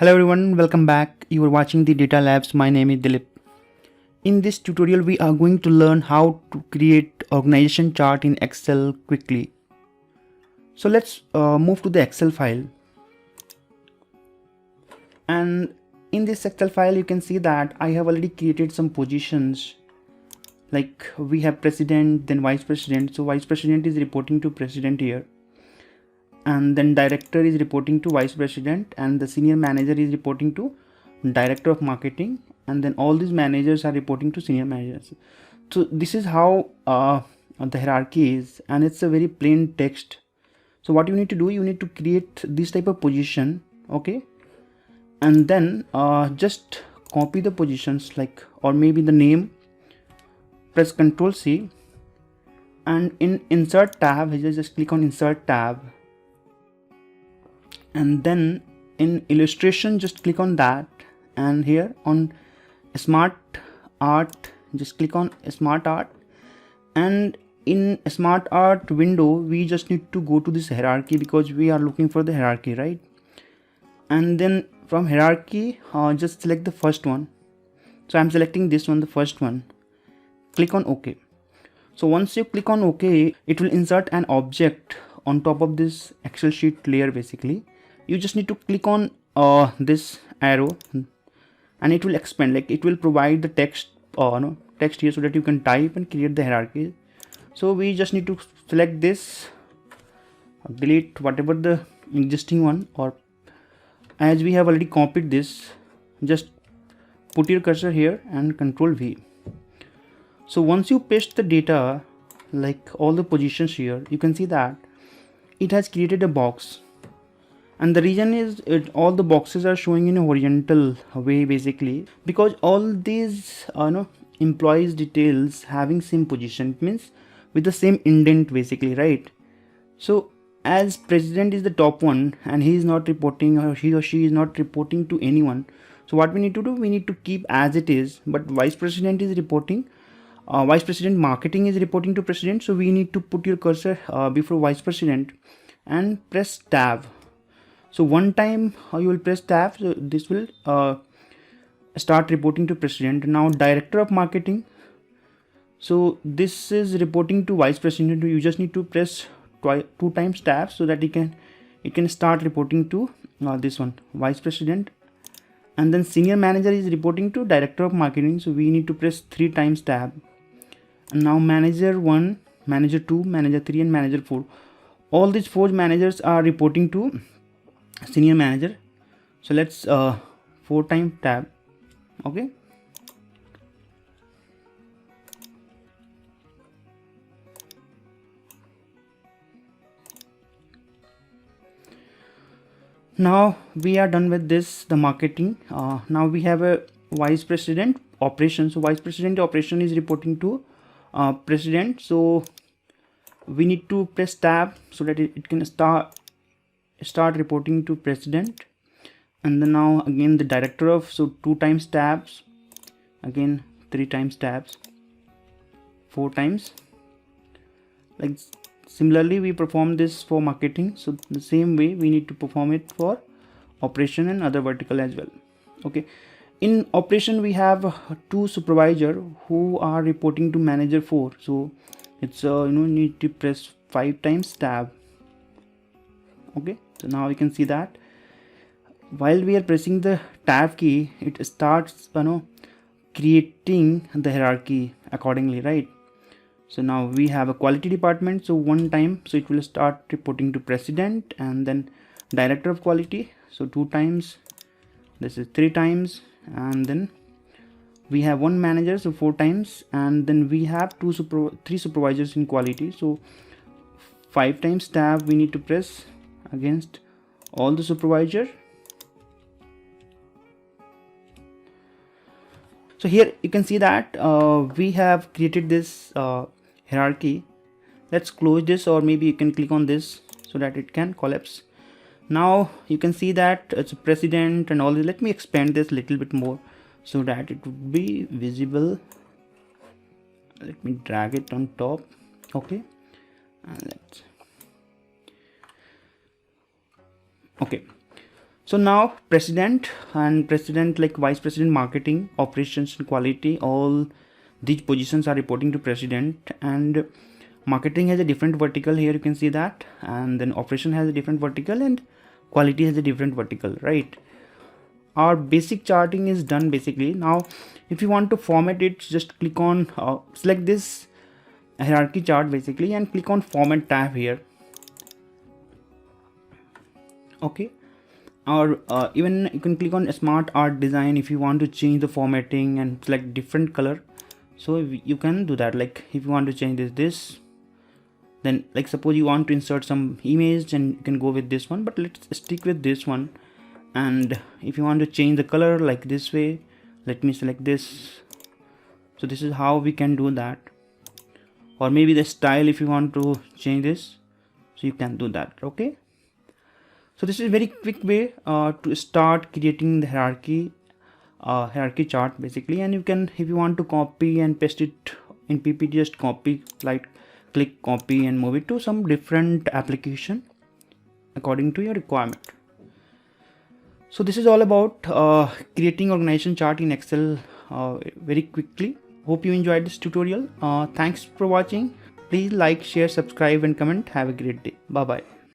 Hello everyone, welcome back. You are watching the Data Labs. My name is Dilip. In this tutorial, we are going to learn how to create organization chart in Excel quickly. So let's move to the Excel file. And in this Excel file, you can see that I have already created some positions. Like we have president, then vice president. So vice president is reporting to president here. And then director is reporting to vice president, and the senior manager is reporting to director of marketing, and then all these managers are reporting to senior managers. So this is how the hierarchy is, and it's a very plain text. So what you need to do, you need to create this type of position, okay, and then just copy the positions, like, or maybe the name, press Ctrl C, and in insert tab just click on insert tab, and then in illustration just click on that, and here on SmartArt just click on SmartArt, and in SmartArt window we just need to go to this hierarchy because we are looking for the hierarchy, right? And then from hierarchy just select the first one. So I'm selecting this one, the first one. Click on OK. So once you click on OK, it will insert an object on top of this Excel sheet layer. Basically you just need to click on this arrow and it will expand, like it will provide the text text here so that you can type and create the hierarchy. So we just need to select this, delete whatever the existing one, or as we have already copied this, just put your cursor here and Control V. So once you paste the data, like all the positions here, you can see that it has created a box. And the reason is all the boxes are showing in a horizontal way, basically because all these employees details having same position. It means with the same indent, basically, right? So as president is the top one and he is not reporting, or he or she is not reporting to anyone, so what we need to do, we need to keep as it is. But vice president is reporting, vice president marketing is reporting to president, so we need to put your cursor before vice president and press tab. So one time you will press tab, so this will start reporting to president. Now director of marketing, so this is reporting to vice president. You just need to press two times tab so that it can start reporting to this one, vice president. And then senior manager is reporting to director of marketing, so we need to press 3 times tab. And now manager 1, manager 2, manager 3 and manager 4, all these 4 managers are reporting to senior manager. So let's 4 times tab. Okay, now we are done with this, the marketing. Now we have a vice president operation. So vice president operation is reporting to president, so we need to press tab so that it can start reporting to president. And then now again the director of, so 2 times tabs, again 3 times tabs, 4 times. Like similarly we perform this for marketing, so the same way we need to perform it for operation and other vertical as well. Okay, in operation we have 2 supervisor who are reporting to manager 4, so it's need to press 5 times tab. Okay, so now you can see that while we are pressing the tab key, it starts creating the hierarchy accordingly, right? So now we have a quality department, so 1 time, so it will start reporting to president, and then director of quality, so 2 times, this is 3 times, and then we have 1 manager, so 4 times, and then we have 3 supervisors in quality, so 5 times tab we need to press against all the supervisor. So here you can see that we have created this hierarchy. Let's close this, or maybe you can click on this so that it can collapse. Now you can see that it's a president and all this. Let me expand this a little bit more so that it would be visible. Let me drag it on top. Okay, and let's, okay, So now president and president, like vice president marketing, operations and quality, all these positions are reporting to president. And marketing has a different vertical here, you can see that, and then operation has a different vertical and quality has a different vertical, right? Our basic charting is done basically. Now if you want to format it, just click on select this hierarchy chart basically and click on format tab here. Okay, or even you can click on smart art design if you want to change the formatting and select different color. So you can do that, like if you want to change this, then like suppose you want to insert some image and you can go with this one, but let's stick with this one. And if you want to change the color like this way, let me select this. So this is how we can do that. Or maybe the style, if you want to change this, so you can do that. Okay, so this is a very quick way to start creating the hierarchy chart basically. And you can, if you want to copy and paste it in PPT, just copy, like click copy and move it to some different application according to your requirement. So this is all about creating organization chart in Excel very quickly. Hope you enjoyed this tutorial. Thanks for watching. Please like, share, subscribe and comment. Have a great day. Bye bye.